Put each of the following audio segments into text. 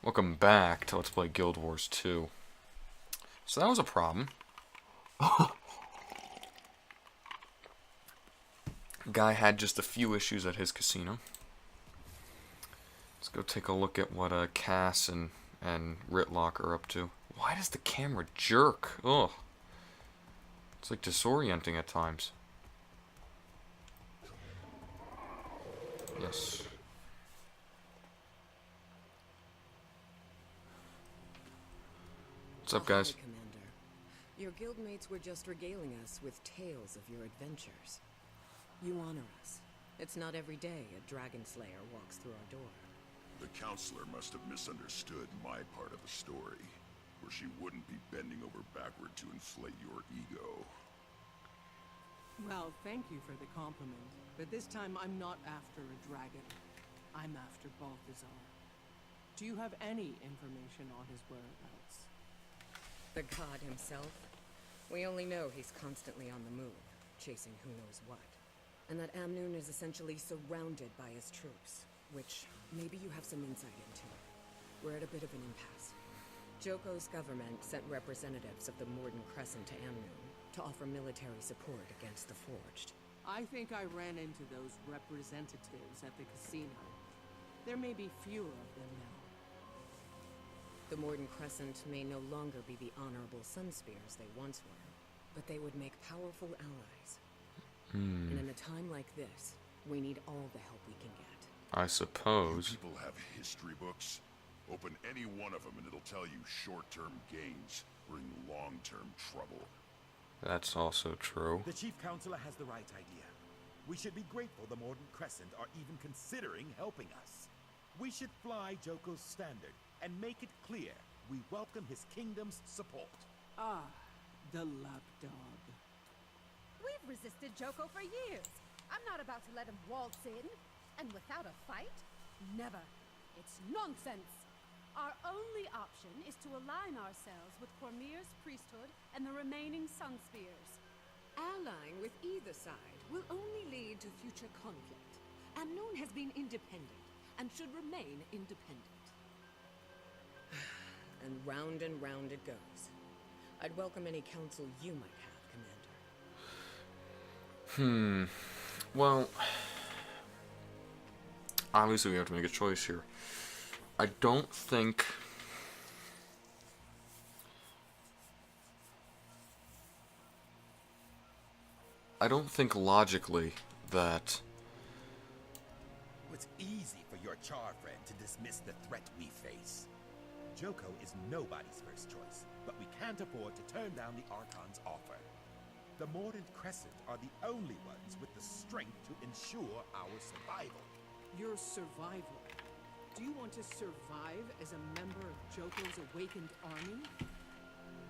Welcome back to Let's Play Guild Wars 2. So that was a problem. Guy had just a few issues at his casino. Let's go take a look at what Cass and Ritlock are up to. Why does the camera jerk? Ugh. It's like disorienting at times. Yes. What's up, guys? Hi, Commander. Your guildmates were just regaling us with tales of your adventures. You honor us. It's not every day a dragon slayer walks through our door. The counselor must have misunderstood my part of the story, where she wouldn't be bending over backward to inflate your ego. Well, thank you for the compliment, but this time I'm not after a dragon. I'm after Balthazar. Do you have any information on his whereabouts? The god himself? We only know he's constantly on the move, chasing who knows what. And that Amnoon is essentially surrounded by his troops, which maybe you have some insight into. We're at a bit of an impasse. Joko's government sent representatives of the Morden Crescent to Amnoon to offer military support against the Forged. I think I ran into those representatives at the casino. There may be fewer of them now. The Morden Crescent may no longer be the honorable Sunspears they once were, but they would make powerful allies. And in a time like this, we need all the help we can get. I suppose. You people have history books? Open any one of them and it'll tell you short-term gains bring long-term trouble. That's also true. The Chief Counselor has the right idea. We should be grateful the Morden Crescent are even considering helping us. We should fly Joko's standard and make it clear we welcome his kingdom's support. Ah, the lapdog. We've resisted Joko for years. I'm not about to let him waltz in. And without a fight? Never. It's nonsense. Our only option is to align ourselves with Cormyr's priesthood and the remaining Sunspears. Allying with either side will only lead to future conflict. Amnoon has been independent and should remain independent. And round it goes. I'd welcome any counsel you might have, Commander. Well, obviously we have to make a choice here. I don't think logically that It's easy for your Char friend to dismiss the threat we face. Joko is nobody's first choice, but we can't afford to turn down the Archon's offer. The Morden Crescent are the only ones with the strength to ensure our survival. Your survival. Do you want to survive as a member of Joko's awakened army?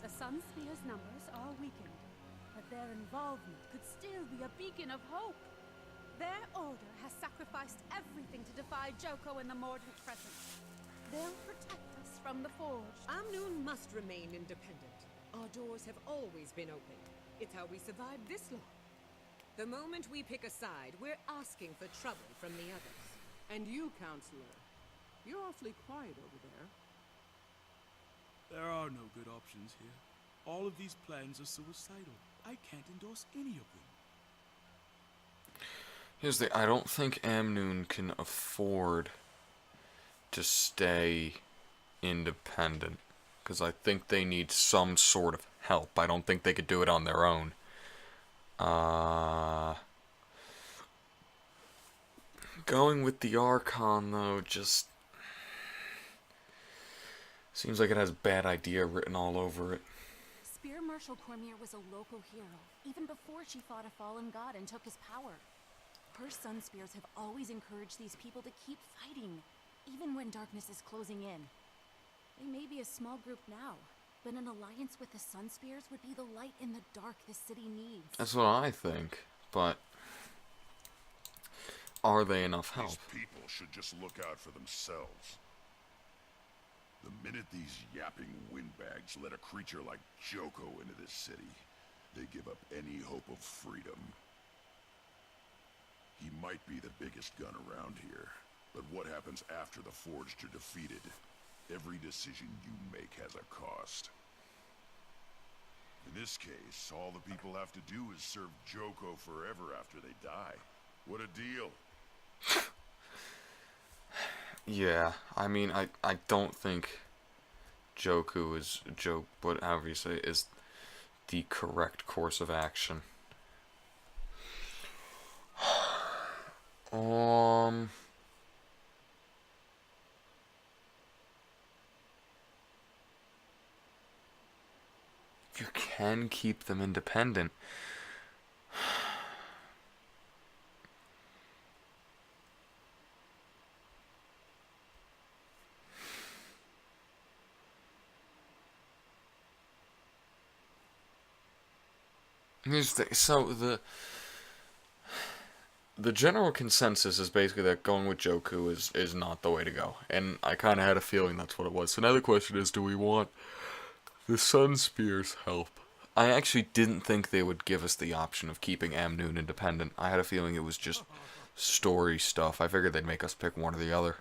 The Sunspears' numbers are weakened, but their involvement could still be a beacon of hope. Their order has sacrificed everything to defy Joko and the Morden Crescent. They'll protect us from the Forged. Amnoon must remain independent. Our doors have always been open. It's how we survived this long. The moment we pick a side, we're asking for trouble from the others. And you, Counselor, you're awfully quiet over there. There are no good options here. All of these plans are suicidal. I can't endorse any of them. here's the I don't think Amnoon can afford to stay independent, because I think they need some sort of help. I don't think they could do it on their own. Going with the Archon, though, just seems like it has bad idea written all over it. Spear Marshal Cormyr was a local hero, even before she fought a fallen god and took his power. Her Sunspears have always encouraged these people to keep fighting, even when darkness is closing in. They may be a small group now, but an alliance with the Sunspears would be the light in the dark the city needs. That's what I think, but are they enough help? These people should just look out for themselves. The minute these yapping windbags let a creature like Joko into this city, they give up any hope of freedom. He might be the biggest gun around here, but what happens after the Forged are defeated? Every decision you make has a cost. In this case, all the people have to do is serve Joko forever after they die. What a deal. Yeah, I mean, I don't think Joku is whatever you say, is the correct course of action. You can keep them independent. So the general consensus is basically that going with Joku is not the way to go, and I kind of had a feeling that's what it was. So now the question is, do we want the Sun Spear's help? I actually didn't think they would give us the option of keeping Amnoon independent. I had a feeling it was just story stuff. I figured they'd make us pick one or the other.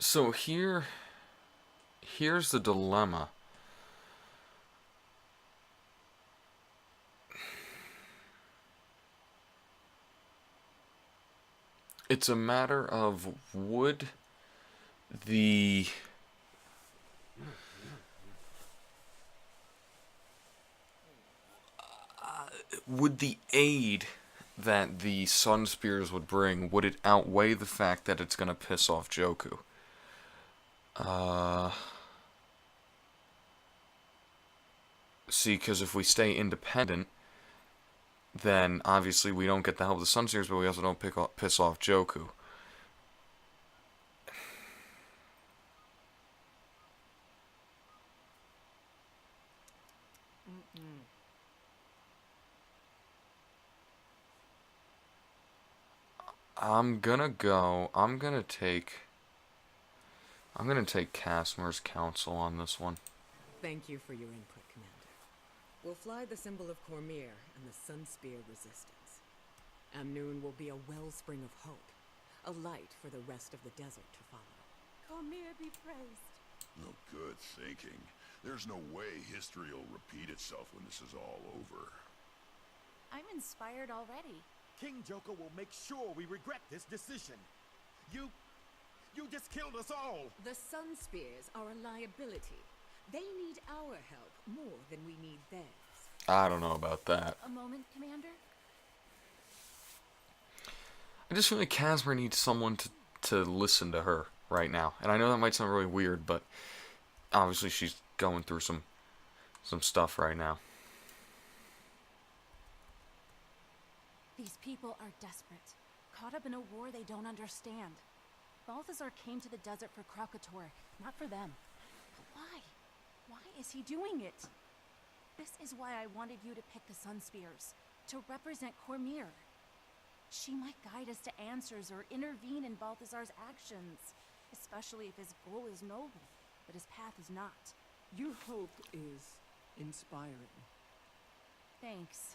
So here's the dilemma. It's a matter of would the aid that the Sun Spears would bring, would it outweigh the fact that it's gonna piss off Joku? See, because if we stay independent, then obviously we don't get the help of the Sun Spears, but we also don't piss off Joku. I'm gonna take Casmer's counsel on this one. Thank you for your input, Commander. We'll fly the symbol of Cormyr and the Sun Spear Resistance. Amnoon will be a wellspring of hope, a light for the rest of the desert to follow. Cormyr be praised. No good thinking. There's no way history will repeat itself when this is all over. I'm inspired already. King Joko will make sure we regret this decision. You just killed us all. The Sun Spears are a liability. They need our help more than we need theirs. I don't know about that. A moment, Commander? I just feel like Casmer needs someone to listen to her right now. And I know that might sound really weird, but obviously she's going through some stuff right now. These people are desperate, caught up in a war they don't understand. Balthazar came to the desert for Kralkatorrik, not for them. But why? Why is he doing it? This is why I wanted you to pick the Sun Spears, to represent Cormyr. She might guide us to answers or intervene in Balthazar's actions, especially if his goal is noble, but his path is not. Your hope is inspiring. Thanks.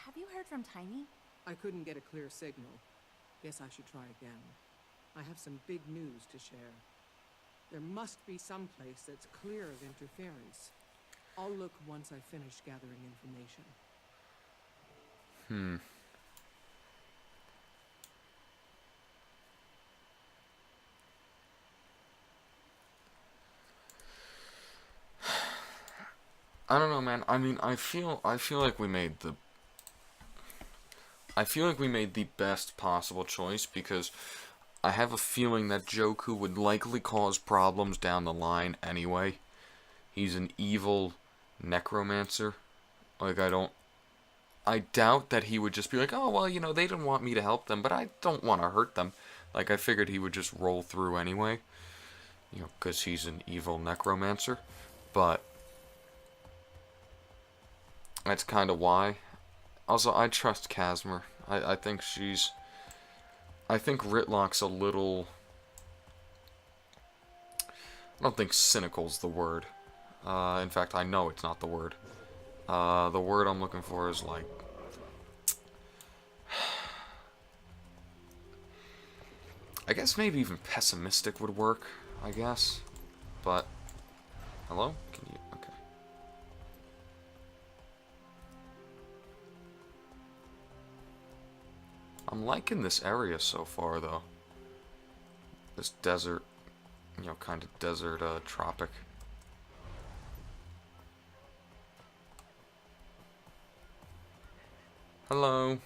Have you heard from Tiny? I couldn't get a clear signal. Guess I should try again. I have some big news to share. There must be some place that's clear of interference. I'll look once I finish gathering information. I don't know, man. I mean, I feel like we made the best possible choice, because I have a feeling that Joku would likely cause problems down the line anyway. He's an evil necromancer. Like, I doubt that he would just be like, oh, well, you know, they didn't want me to help them, but I don't want to hurt them. Like, I figured he would just roll through anyway. You know, because he's an evil necromancer. But that's kind of why. Also, I trust Casmer. I think I think Ritlock's a little... I don't think cynical's the word. In fact, I know it's not the word. The word I'm looking for is like... I guess maybe even pessimistic would work, I guess. But... Hello? Can you... Okay. I'm liking this area so far, though. This desert, you know, kind of desert, tropic. Hello.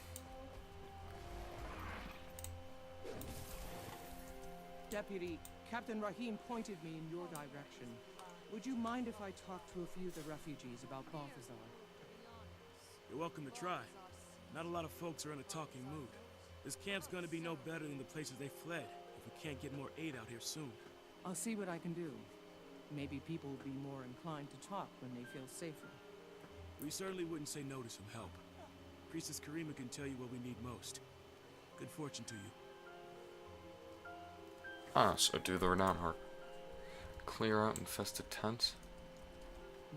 Deputy, Captain Rahim pointed me in your direction. Would you mind if I talked to a few of the refugees about Balthazar? You're welcome to try. Not a lot of folks are in a talking mood. This camp's gonna be no better than the places they fled if we can't get more aid out here soon. I'll see what I can do. Maybe people will be more inclined to talk when they feel safer. We certainly wouldn't say no to some help. Priestess Karima can tell you what we need most. Good fortune to you. Ah, so do the renown heart. Clear out infested tents.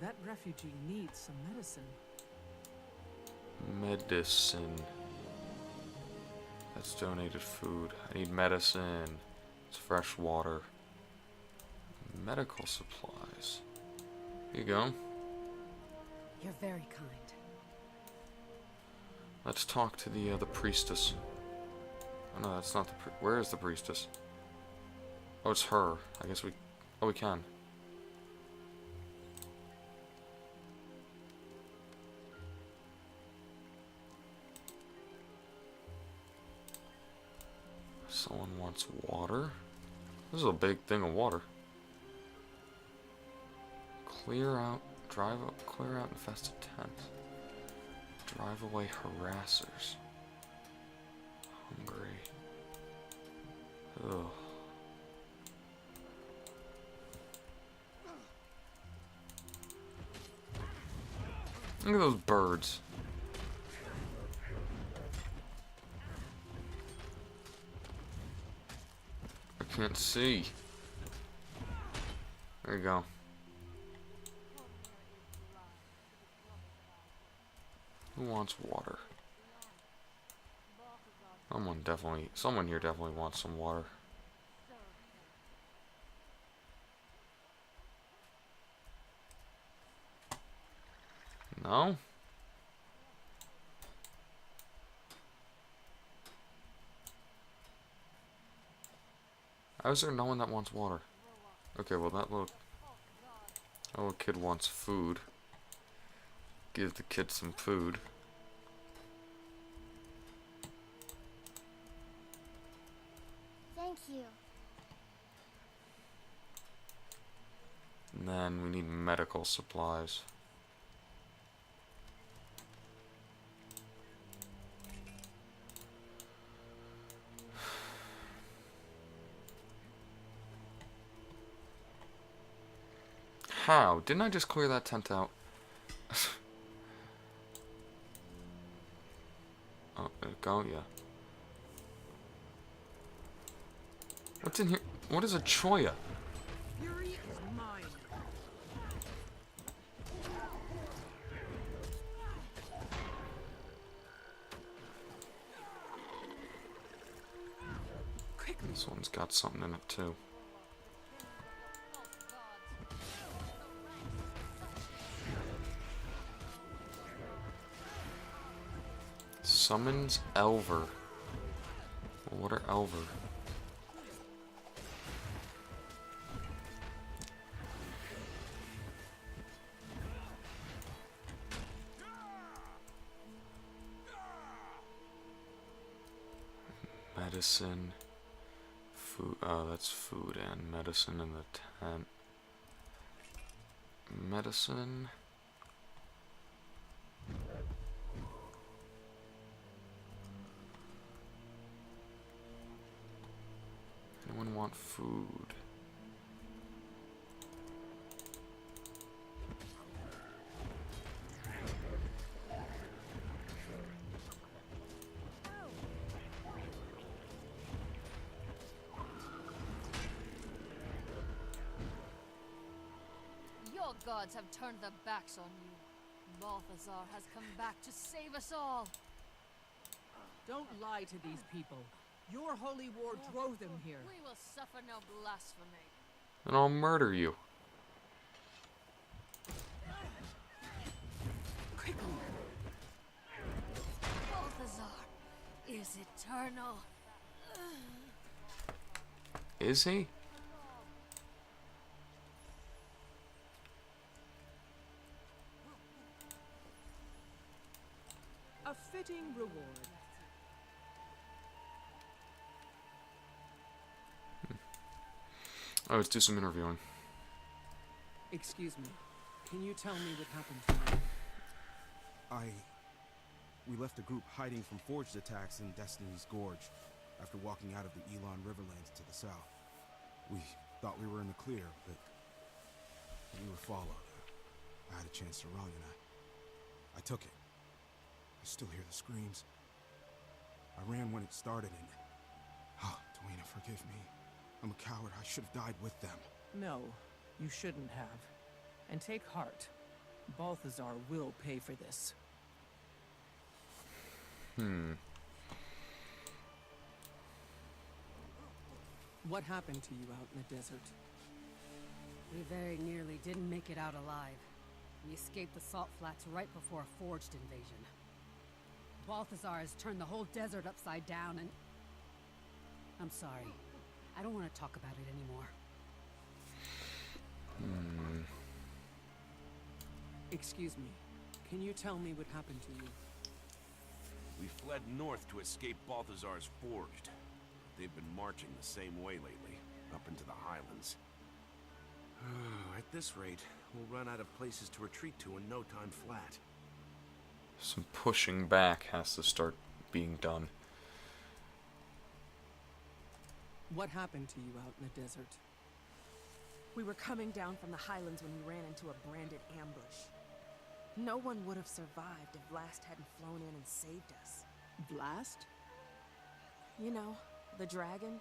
That refugee needs some medicine. Medicine. That's donated food. I need medicine. It's fresh water. Medical supplies. Here you go. You're very kind. Let's talk to the priestess. Oh no, that's not the where is the priestess? Oh, it's her. I guess we... Oh, we can. Someone wants water. This is a big thing of water. Clear out infested tents. Drive away harassers. Hungry. Ugh. Look at those birds. I can't see. There you go. Who wants water? Someone here definitely wants some water. No? How is there no one that wants water? Okay, well that little kid wants food. Give the kid some food. Thank you. And then we need medical supplies. How? Didn't I just clear that tent out? Oh, there you go, yeah. What's in here? What is a choya? Fury is mine. Quickly. This one's got something in it too. Summons Elver. Well, what are Elver? medicine, food. Oh, that's food and medicine in the tent. Medicine. Anyone want food? Your gods have turned their backs on you. Balthazar has come back to save us all. Don't lie to these people. Your holy war drove them here. We will suffer no blasphemy. Then I'll murder you. Quickly. Balthazar is eternal. Is he? A fitting reward. Oh, let's do some interviewing. Excuse me. Can you tell me what happened to you? We left a group hiding from forged attacks in Destiny's Gorge after walking out of the Elon Riverlands to the south. We thought we were in the clear, but we were followed. I had a chance to run, and I took it. I still hear the screams. I ran when it started, and... Oh, Dwayne, forgive me. I'm a coward. I should have died with them. No, you shouldn't have. And take heart. Balthazar will pay for this. What happened to you out in the desert? We very nearly didn't make it out alive. We escaped the salt flats right before a forged invasion. Balthazar has turned the whole desert upside down and... I'm sorry. I don't want to talk about it anymore. Excuse me. Can you tell me what happened to you? We fled north to escape Balthazar's Forged. They've been marching the same way lately, up into the highlands. At this rate, we'll run out of places to retreat to in no time flat. Some pushing back has to start being done. What happened to you out in the desert? We were coming down from the highlands when we ran into a branded ambush. No one would have survived if Blast hadn't flown in and saved us. Blast? You know, the dragon,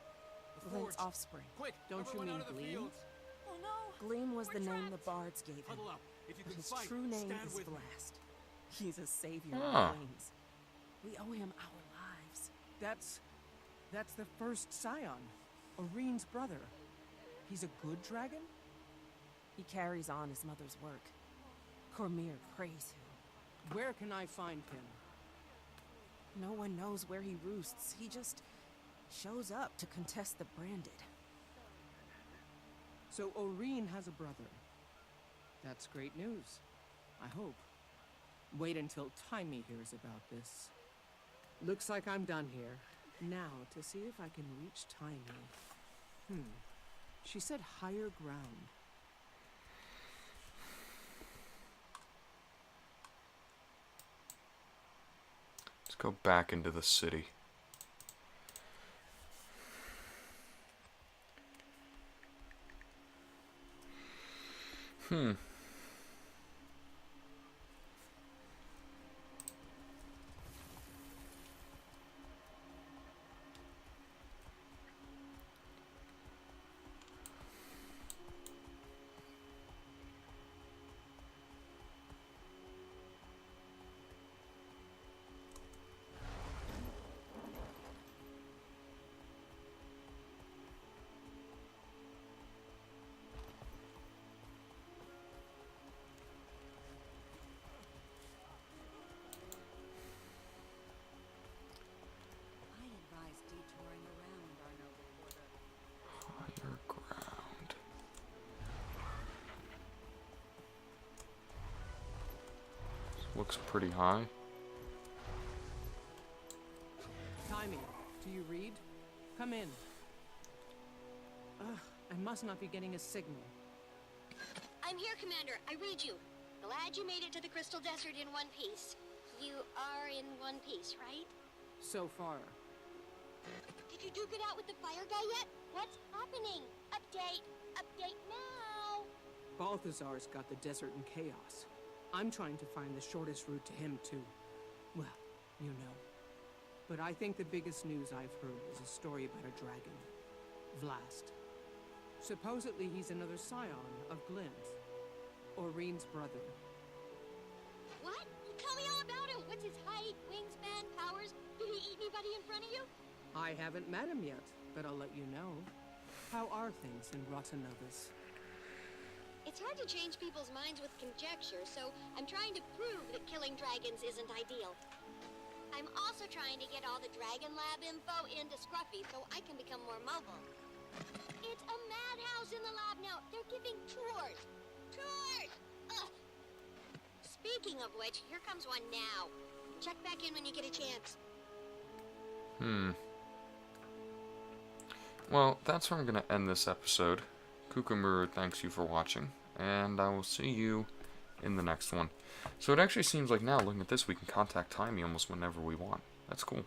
Glint's offspring. Quick, Don't you mean Gleam? Oh no! Gleam was the name the bards gave him. Huddle up. If you But can his fight, true name stand is with me. Blast. He's a savior Ah. of Flames. We owe him our lives. That's the first scion. Oreen's brother. He's a good dragon? He carries on his mother's work. Cormyr prays him. Where can I find him? No one knows where he roosts. He just shows up to contest the branded. So Oreen has a brother. That's great news. I hope. Wait until Timey hears about this. Looks like I'm done here. Now, to see if I can reach Timey. She said higher ground. Let's go back into the city. I advise detouring around our noble order. Higher ground. Looks pretty high. Timey, do you read? Come in. Ugh, I must not be getting a signal. I'm here, Commander. I read you. Glad you made it to the Crystal Desert in one piece. You are in one piece, right? So far. Did you duke it out with the fire guy yet? What's happening? Update! Update now! Balthazar's got the desert in chaos. I'm trying to find the shortest route to him, too. Well, you know. But I think the biggest news I've heard is a story about a dragon. Vlast. Supposedly he's another scion of Glenn's. Oreen's brother. What? Tell me all about him! What's his height, wingspan, powers? Did he eat anybody in front of you? I haven't met him yet, but I'll let you know. How are things in Rotonovus? It's hard to change people's minds with conjecture, so I'm trying to prove that killing dragons isn't ideal. I'm also trying to get all the Dragon Lab info into Scruffy so I can become more mobile. It's a madhouse in the lab now. They're giving tours. Tours! Ugh. Speaking of which, here comes one now. Check back in when you get a chance. Well, that's where I'm going to end this episode. Kukumuru thanks you for watching, and I will see you in the next one. So it actually seems like now, looking at this, we can contact Timey almost whenever we want. That's cool.